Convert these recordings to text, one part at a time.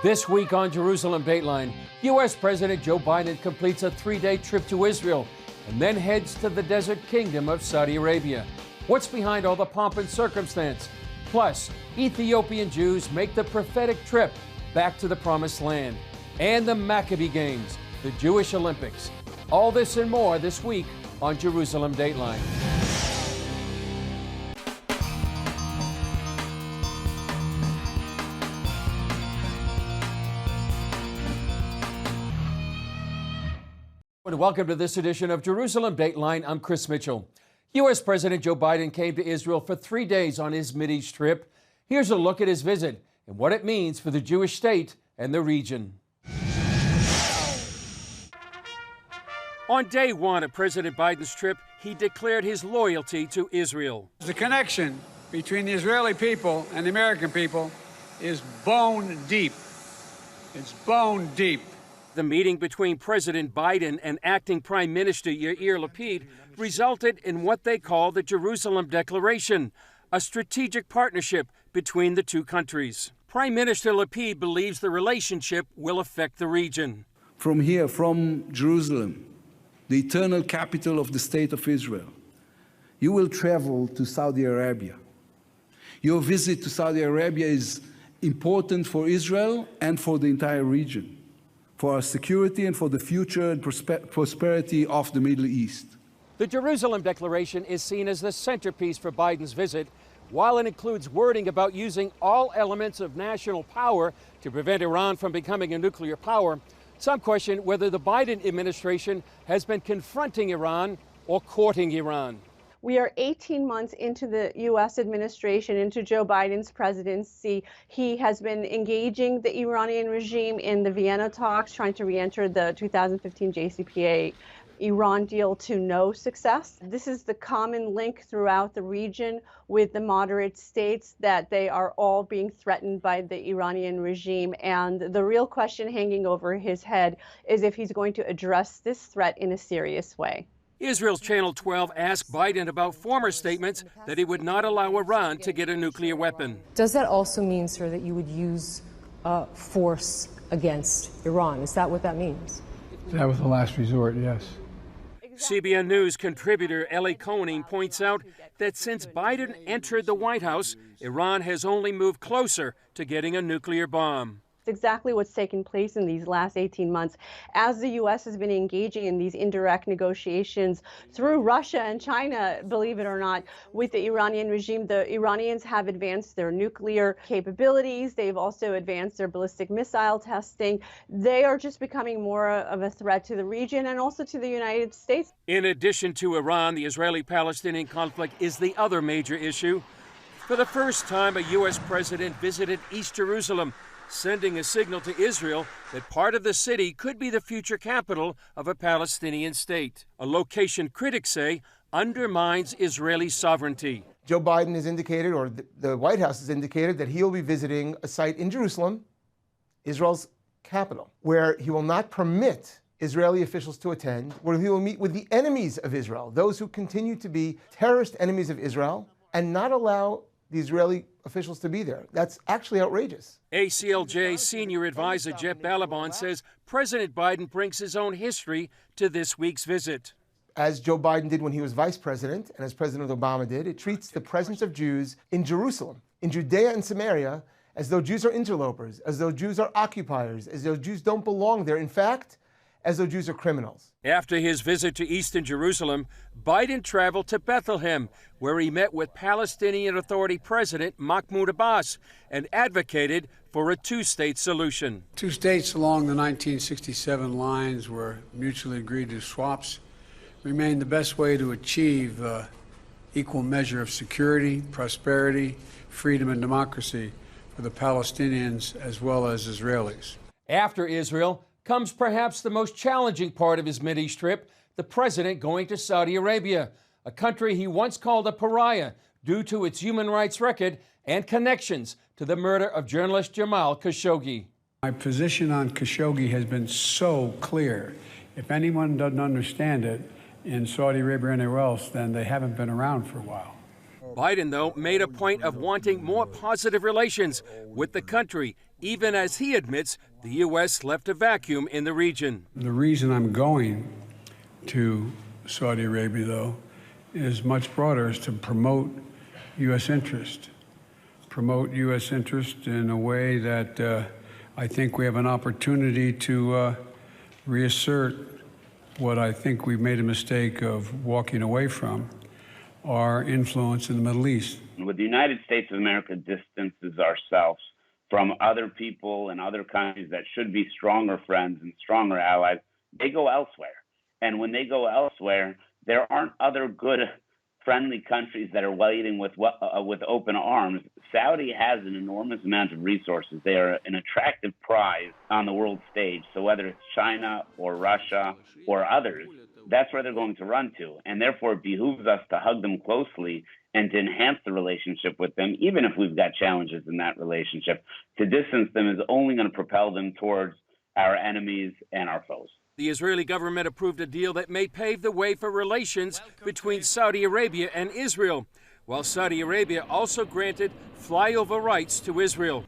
This week on Jerusalem Dateline, U.S. President Joe Biden completes a 3-day trip to Israel and then heads to the desert kingdom of Saudi Arabia. What's behind all the pomp and circumstance? Plus, Ethiopian Jews make the prophetic trip back to the Promised Land. And the Maccabee Games, the Jewish Olympics. All this and more this week on Jerusalem Dateline. Welcome to this edition of Jerusalem Dateline. I'm Chris Mitchell. U.S. President Joe Biden came to Israel for 3 days on his Mideast trip. Here's a look at his visit and what it means for the Jewish state and the region. On day one of President Biden's trip, he declared his loyalty to Israel. The connection between the Israeli people and the American people is bone deep. It's bone deep. The meeting between President Biden and acting Prime Minister Yair Lapid resulted in what they call the Jerusalem Declaration, a strategic partnership between the two countries. Prime Minister Lapid believes the relationship will affect the region. From here, from Jerusalem, the eternal capital of the State of Israel, you will travel to Saudi Arabia. Your visit to Saudi Arabia is important for Israel and for the entire region, for our security and for the future and prosperity of the Middle East. The Jerusalem Declaration is seen as the centerpiece for Biden's visit. While it includes wording about using all elements of national power to prevent Iran from becoming a nuclear power, some question whether the Biden administration has been confronting Iran or courting Iran. We are 18 months into the U.S. administration, into Joe Biden's presidency. He has been engaging the Iranian regime in the Vienna talks, trying to re-enter the 2015 JCPOA Iran deal to no success. This is the common link throughout the region with the moderate states, that they are all being threatened by the Iranian regime. And the real question hanging over his head is if he's going to address this threat in a serious way. Israel's Channel 12 asked Biden about former statements that he would not allow Iran to get a nuclear weapon. Does that also mean, sir, that you would use force against Iran? Is that what that means? That was the last resort, yes. CBN News contributor Ellie Koenig points out that since Biden entered the White House, Iran has only moved closer to getting a nuclear bomb. It's exactly what's taken place in these last 18 months. As the U.S. has been engaging in these indirect negotiations through Russia and China, believe it or not, with the Iranian regime, the Iranians have advanced their nuclear capabilities. They've also advanced their ballistic missile testing. They are just becoming more of a threat to the region and also to the United States. In addition to Iran, the Israeli-Palestinian conflict is the other major issue. For the first time, a U.S. president visited East Jerusalem, sending a signal to Israel that part of the city could be the future capital of a Palestinian state, a location critics say undermines Israeli sovereignty. Joe Biden has indicated, or the White House has indicated, that he will be visiting a site in Jerusalem, Israel's capital, where he will not permit Israeli officials to attend, where he will meet with the enemies of Israel, those who continue to be terrorist enemies of Israel, and not allow the Israeli officials to be there. That's actually outrageous. ACLJ senior advisor Jeff Balaban says President Biden brings his own history to this week's visit. As Joe Biden did when he was vice president, and as President Obama did, it treats the presence of Jews in Jerusalem, in Judea and Samaria, as though Jews are interlopers, as though Jews are occupiers, as though Jews don't belong there. In fact, as though Jews are criminals. After his visit to eastern Jerusalem, Biden traveled to Bethlehem, where he met with Palestinian Authority President Mahmoud Abbas and advocated for a two-state solution. 2 states along the 1967 lines were mutually agreed to swaps remain the best way to achieve equal measure of security, prosperity, freedom, and democracy for the Palestinians as well as Israelis. After Israel comes perhaps the most challenging part of his Mideast trip, the president going to Saudi Arabia, a country he once called a pariah due to its human rights record and connections to the murder of journalist Jamal Khashoggi. My position on Khashoggi has been so clear. If anyone doesn't understand it in Saudi Arabia or anywhere else, then they haven't been around for a while. Biden, though, made a point of wanting more positive relations with the country, even as he admits the U.S. left a vacuum in the region. The reason I'm going to Saudi Arabia, though, is much broader, is to promote U.S. interest. Promote U.S. interest in a way that I think we have an opportunity to reassert what I think we've made a mistake of walking away from, our influence in the Middle East. With the United States of America distances ourselves from other people and other countries that should be stronger friends and stronger allies, they go elsewhere. And when they go elsewhere, there aren't other good, friendly countries that are waiting with open arms. Saudi has an enormous amount of resources. They are an attractive prize on the world stage. So whether it's China or Russia or others, that's where they're going to run to. And therefore, it behooves us to hug them closely and to enhance the relationship with them, even if we've got challenges in that relationship. To distance them is only going to propel them towards our enemies and our foes. The Israeli government approved a deal that may pave the way for relations between Saudi Arabia and Israel, while Saudi Arabia also granted flyover rights to Israel.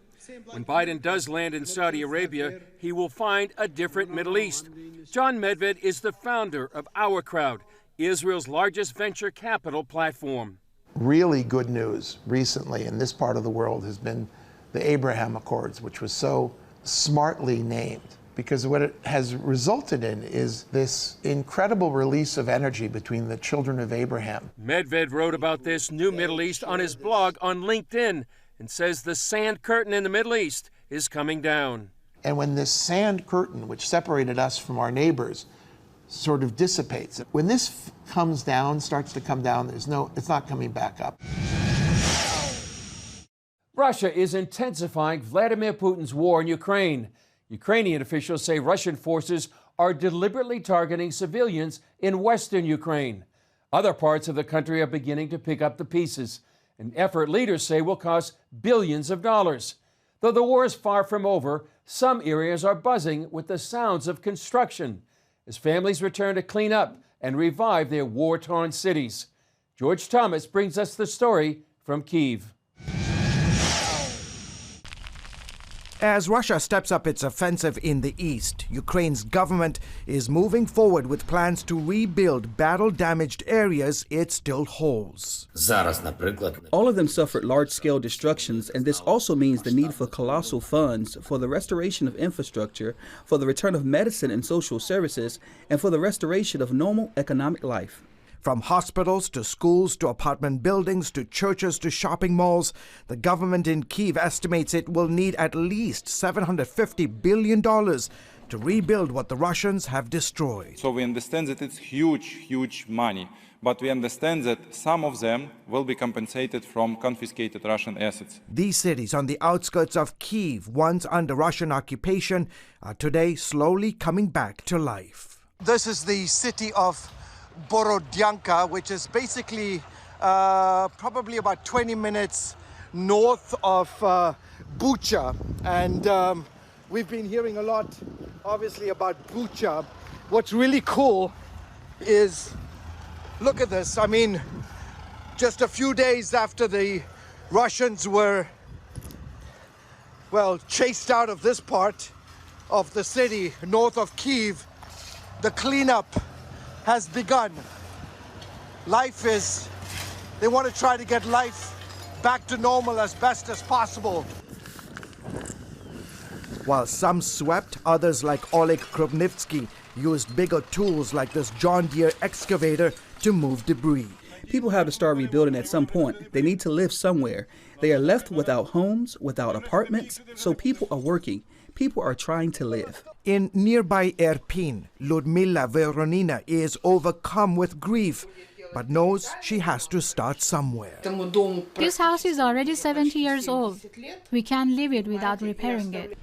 When Biden does land in Saudi Arabia, he will find a different Middle East. John Medved is the founder of Our Crowd, Israel's largest venture capital platform. Really good news recently in this part of the world has been the Abraham Accords, which was so smartly named, because what it has resulted in is this incredible release of energy between the children of Abraham. Medved wrote about this new Middle East on his blog on LinkedIn and says the sand curtain in the Middle East is coming down. And when this sand curtain, which separated us from our neighbors, sort of dissipates, when this comes down, starts to come down, it's not coming back up. Russia is intensifying Vladimir Putin's war in Ukraine. Ukrainian officials say Russian forces are deliberately targeting civilians in western Ukraine. Other parts of the country are beginning to pick up the pieces, an effort leaders say will cost billions of dollars. Though the war is far from over, some areas are buzzing with the sounds of construction as families return to clean up and revive their war-torn cities. George Thomas brings us the story from Kyiv. As Russia steps up its offensive in the east, Ukraine's government is moving forward with plans to rebuild battle-damaged areas it still holds. All of them suffered large-scale destructions, and this also means the need for colossal funds for the restoration of infrastructure, for the return of medicine and social services, and for the restoration of normal economic life. From hospitals to schools to apartment buildings to churches to shopping malls, the government in Kyiv estimates it will need at least $750 billion to rebuild what the Russians have destroyed. So we understand that it's huge money, but we understand that some of them will be compensated from confiscated Russian assets. These cities on the outskirts of Kyiv, once under Russian occupation, are today slowly coming back to life. This is the city of Borodyanka, which is basically probably about 20 minutes north of Bucha. And we've been hearing a lot, obviously, about Bucha. What's really cool is, look at this. I mean, just a few days after the Russians were, well, chased out of this part of the city, north of Kyiv, the cleanup has begun. They want to try to get life back to normal as best as possible. While some swept, others like Oleg Kropnivsky used bigger tools like this John Deere excavator to move debris. People have to start rebuilding at some point. They need to live somewhere. They are left without homes, without apartments, so people are working. People are trying to live. In nearby Irpin, Ludmila Voronina is overcome with grief, but knows she has to start somewhere. This house is already 70 years old. We can't leave it without repairing it.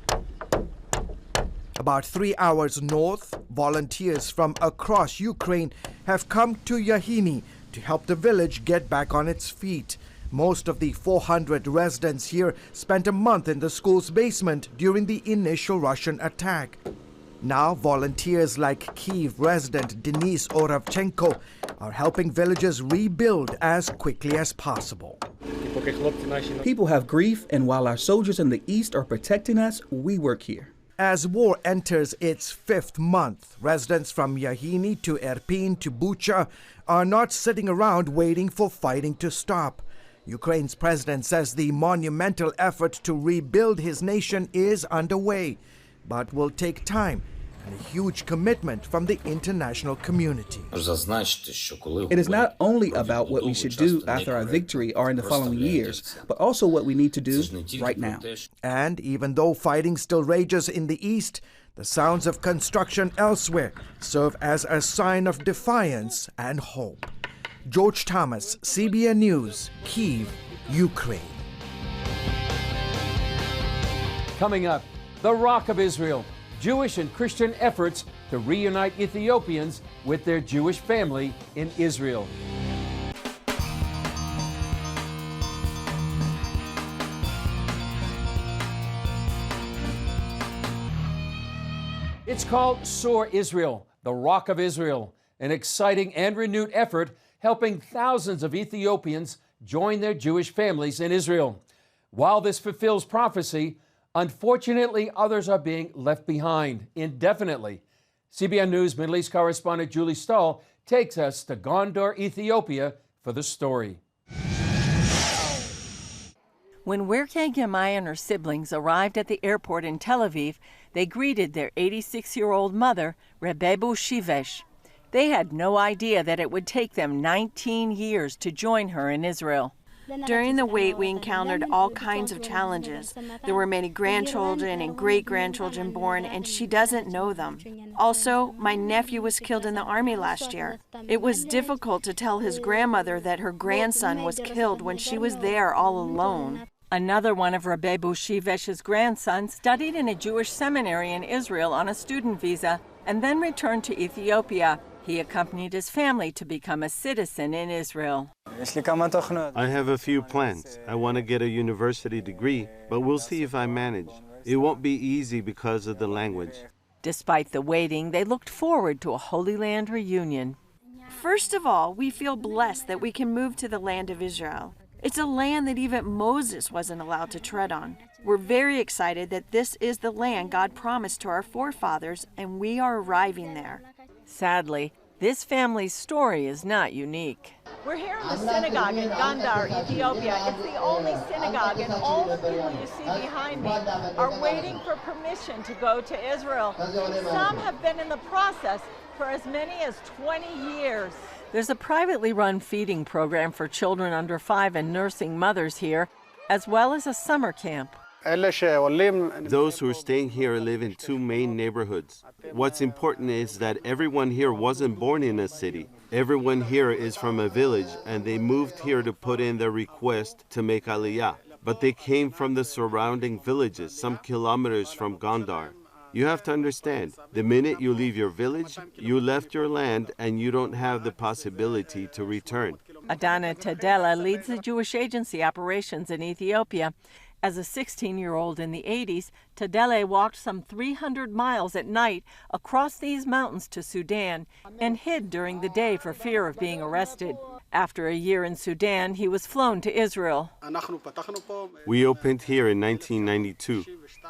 About 3 hours north, volunteers from across Ukraine have come to Yahini to help the village get back on its feet. Most of the 400 residents here spent a month in the school's basement during the initial Russian attack. Now, volunteers like Kyiv resident Denis Oravchenko are helping villagers rebuild as quickly as possible. People have grief, and while our soldiers in the east are protecting us, we work here. As war enters its 5th month, residents from Yahini to Irpin to Bucha are not sitting around waiting for fighting to stop. Ukraine's president says the monumental effort to rebuild his nation is underway, but will take time and a huge commitment from the international community. It is not only about what we should do after our victory or in the following years, but also what we need to do right now. And even though fighting still rages in the east, the sounds of construction elsewhere serve as a sign of defiance and hope. George Thomas, CBN News, Kyiv, Ukraine. Coming up, the Rock of Israel, Jewish and Christian efforts to reunite Ethiopians with their Jewish family in Israel. It's called Soar Israel, the Rock of Israel, an exciting and renewed effort helping thousands of Ethiopians join their Jewish families in Israel. While this fulfills prophecy, unfortunately, others are being left behind indefinitely. CBN News Middle East correspondent Julie Stahl takes us to Gondar, Ethiopia for the story. When Werke Gemai and her siblings arrived at the airport in Tel Aviv, they greeted their 86-year-old mother, Rebebu Shivesh. They had no idea that it would take them 19 years to join her in Israel. During the wait, we encountered all kinds of challenges. There were many grandchildren and great-grandchildren born, and she doesn't know them. Also, my nephew was killed in the army last year. It was difficult to tell his grandmother that her grandson was killed when she was there all alone. Another one of Rebebu Shivesh's grandsons studied in a Jewish seminary in Israel on a student visa and then returned to Ethiopia. He accompanied his family to become a citizen in Israel. I have a few plans. I want to get a university degree, but we'll see if I manage. It won't be easy because of the language. Despite the waiting, they looked forward to a Holy Land reunion. First of all, we feel blessed that we can move to the land of Israel. It's a land that even Moses wasn't allowed to tread on. We're very excited that this is the land God promised to our forefathers, and we are arriving there. Sadly, this family's story is not unique. We're here in the synagogue in Gondar, Ethiopia. It's the only synagogue, and all the people you see behind me are waiting for permission to go to Israel. Some have been in the process for as many as 20 years. There's a privately run feeding program for children under 5 and nursing mothers here, as well as a summer camp. Those who are staying here live in 2 main neighborhoods. What's important is that everyone here wasn't born in a city. Everyone here is from a village, and they moved here to put in their request to make Aliyah. But they came from the surrounding villages, some kilometers from Gondar. You have to understand, the minute you leave your village, you left your land and you don't have the possibility to return. Adana Tadela leads the Jewish agency operations in Ethiopia. As a 16-year-old in the 80s, Tadele walked some 300 miles at night across these mountains to Sudan and hid during the day for fear of being arrested. After a year in Sudan, he was flown to Israel. We opened here in 1992.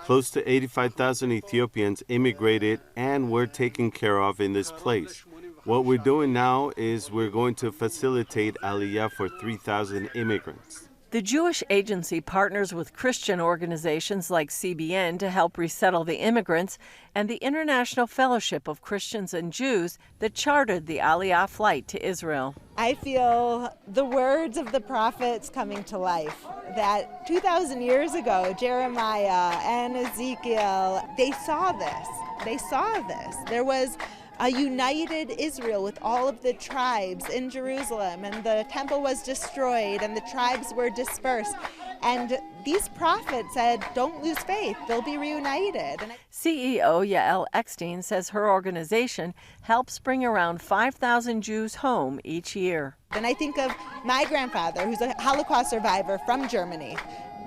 Close to 85,000 Ethiopians immigrated and were taken care of in this place. What we're doing now is we're going to facilitate Aliyah for 3,000 immigrants. The Jewish agency partners with Christian organizations like CBN to help resettle the immigrants and the International Fellowship of Christians and Jews that chartered the Aliyah flight to Israel. I feel the words of the prophets coming to life, that 2,000 years ago, Jeremiah and Ezekiel, they saw this. They saw this. There was a united Israel with all of the tribes in Jerusalem, and the temple was destroyed and the tribes were dispersed. And these prophets said, don't lose faith, they'll be reunited. CEO Yael Eckstein says her organization helps bring around 5,000 Jews home each year. And I think of my grandfather, who's a Holocaust survivor from Germany.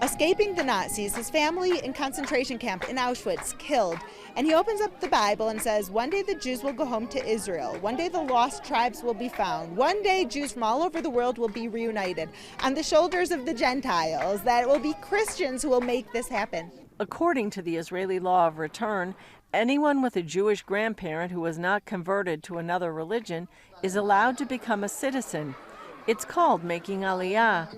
Escaping the Nazis, his family in concentration camp in Auschwitz killed. And he opens up the Bible and says, one day the Jews will go home to Israel. One day the lost tribes will be found. One day Jews from all over the world will be reunited on the shoulders of the Gentiles. That it will be Christians who will make this happen. According to the Israeli law of return, anyone with a Jewish grandparent who was not converted to another religion is allowed to become a citizen. It's called making aliyah.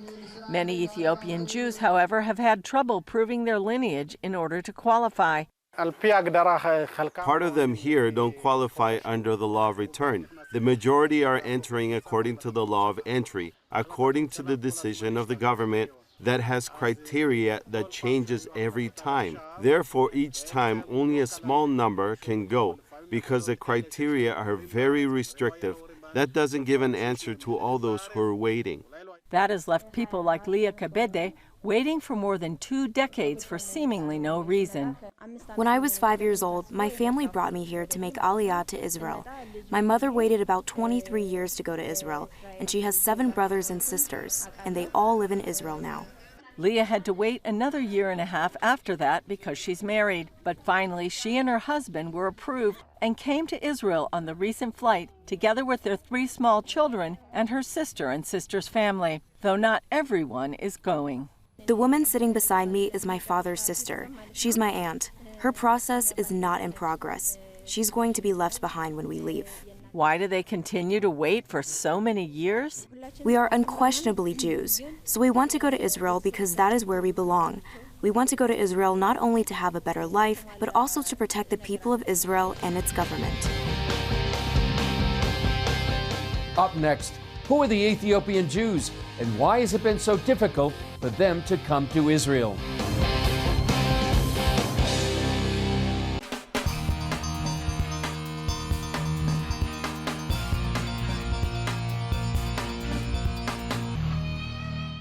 Many Ethiopian Jews, however, have had trouble proving their lineage in order to qualify. Part of them here don't qualify under the law of return. The majority are entering according to the law of entry, according to the decision of the government that has criteria that changes every time. Therefore, each time only a small number can go because the criteria are very restrictive. That doesn't give an answer to all those who are waiting. That has left people like Leah Kabede waiting for more than 2 decades for seemingly no reason. When I was 5 years old, my family brought me here to make aliyah to Israel. My mother waited about 23 years to go to Israel, and she has 7 brothers and sisters, and they all live in Israel now. Leah had to wait another 1.5 years after that because she's married. But finally, she and her husband were approved and came to Israel on the recent flight, together with their 3 small children and her sister and sister's family, though not everyone is going. The woman sitting beside me is my father's sister. She's my aunt. Her process is not in progress. She's going to be left behind when we leave. Why do they continue to wait for so many years? We are unquestionably Jews, so we want to go to Israel because that is where we belong. We want to go to Israel not only to have a better life, but also to protect the people of Israel and its government. Up next, who are the Ethiopian Jews and why has it been so difficult for them to come to Israel?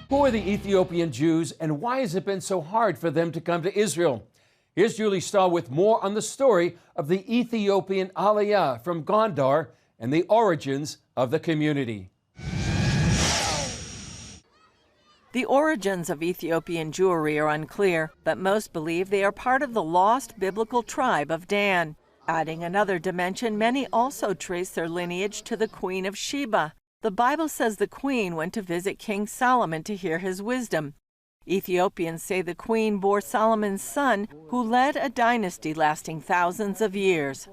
Who are the Ethiopian Jews and why has it been so hard for them to come to Israel? Here's Julie Stahl with more on the story of the Ethiopian Aliyah from Gondar and the origins of the community. The origins of Ethiopian Jewry are unclear, but most believe they are part of the lost biblical tribe of Dan. Adding another dimension, many also trace their lineage to the Queen of Sheba. The Bible says the queen went to visit King Solomon to hear his wisdom. Ethiopians say the queen bore Solomon's son, who led a dynasty lasting thousands of years.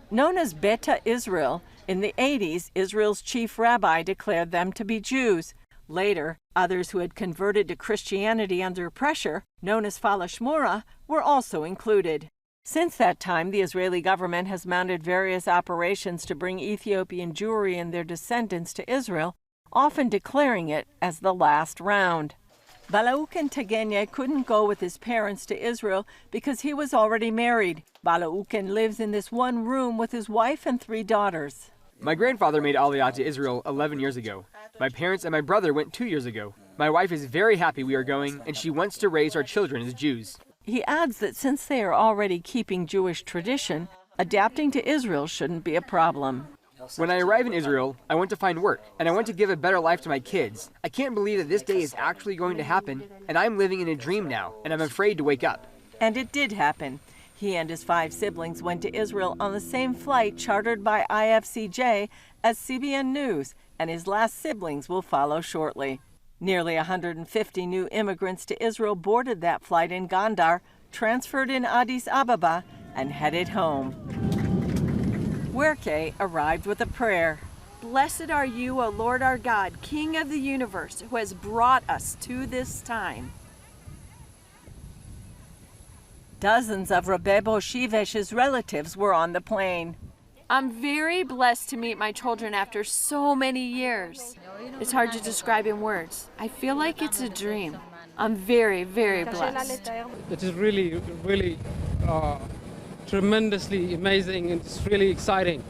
Known as Beta Israel, in the 80s, Israel's chief rabbi declared them to be Jews. Later, others who had converted to Christianity under pressure, known as Falashmura, were also included. Since that time, the Israeli government has mounted various operations to bring Ethiopian Jewry and their descendants to Israel, often declaring it as the last round. Balauken Tegenye couldn't go with his parents to Israel because he was already married. Balauken lives in this one room with his wife and 3 daughters. My grandfather made Aliyah to Israel 11 years ago. My parents and my brother went 2 years ago. My wife is very happy we are going, and she wants to raise our children as Jews. He adds that since they are already keeping Jewish tradition, adapting to Israel shouldn't be a problem. When I arrive in Israel, I want to find work, and I want to give a better life to my kids. I can't believe that this day is actually going to happen, and I'm living in a dream now, and I'm afraid to wake up. And it did happen. He and his 5 siblings went to Israel on the same flight chartered by IFCJ as CBN News, and his last siblings will follow shortly. Nearly 150 new immigrants to Israel boarded that flight in Gondar, transferred in Addis Ababa, and headed home. Werke arrived with a prayer. Blessed are you, O Lord our God, King of the universe, who has brought us to this time. Dozens of Rebebo Shivesh's relatives were on the plane. I'm very blessed to meet my children after so many years. It's hard to describe in words. I feel like it's a dream. I'm very, very blessed. It is really, really tremendously amazing, and it's really exciting.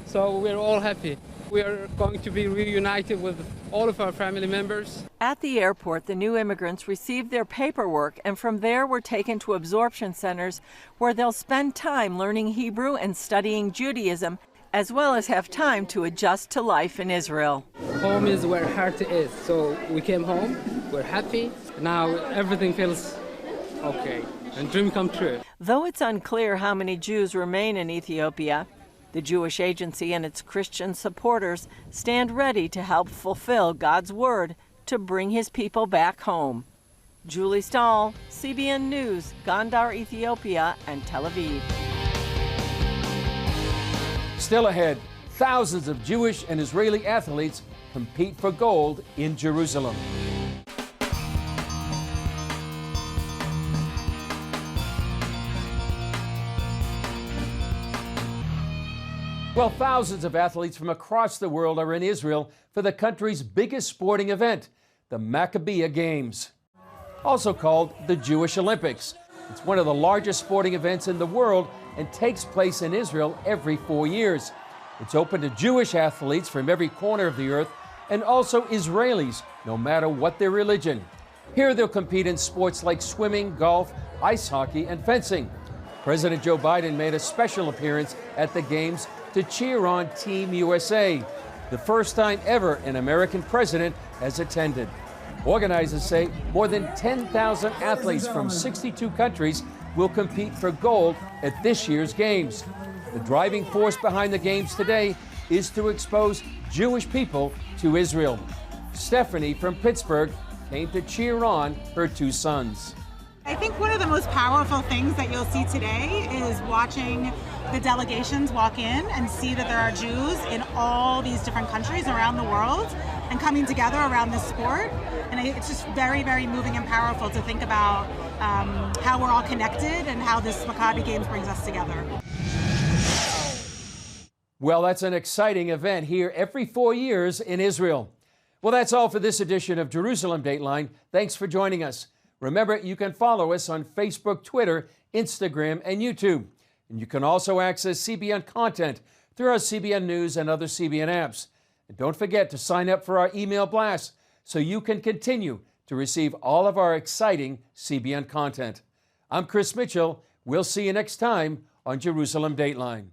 So we're all happy. We are going to be reunited with all of our family members. At the airport, the new immigrants received their paperwork and from there were taken to absorption centers where they'll spend time learning Hebrew and studying Judaism as well as have time to adjust to life in Israel. Home is where heart is. So we came home, we're happy. Now everything feels okay, and dream come true. Though it's unclear how many Jews remain in Ethiopia, the Jewish Agency and its Christian supporters stand ready to help fulfill God's word to bring his people back home. Julie Stahl, CBN News, Gondar, Ethiopia, and Tel Aviv. Still ahead, thousands of Jewish and Israeli athletes compete for gold in Jerusalem. Well, thousands of athletes from across the world are in Israel for the country's biggest sporting event, the Maccabiah Games, also called the Jewish Olympics. It's one of the largest sporting events in the world and takes place in Israel every 4 years. It's open to Jewish athletes from every corner of the earth and also Israelis, no matter what their religion. Here they'll compete in sports like swimming, golf, ice hockey, and fencing. President Joe Biden made a special appearance at the Games to cheer on Team USA, the first time ever an American president has attended. Organizers say more than 10,000 athletes from 62 countries will compete for gold at this year's Games. The driving force behind the Games today is to expose Jewish people to Israel. Stephanie from Pittsburgh came to cheer on her two sons. I think one of the most powerful things that you'll see today is watching the delegations walk in and see that there are Jews in all these different countries around the world and coming together around this sport. And it's just very, very moving and powerful to think about how we're all connected and how this Maccabi Games brings us together. Well, that's an exciting event here every 4 years in Israel. Well, that's all for this edition of Jerusalem Dateline. Thanks for joining us. Remember, you can follow us on Facebook, Twitter, Instagram, and YouTube. And you can also access CBN content through our CBN News and other CBN apps. And don't forget to sign up for our email blast so you can continue to receive all of our exciting CBN content. I'm Chris Mitchell. We'll see you next time on Jerusalem Dateline.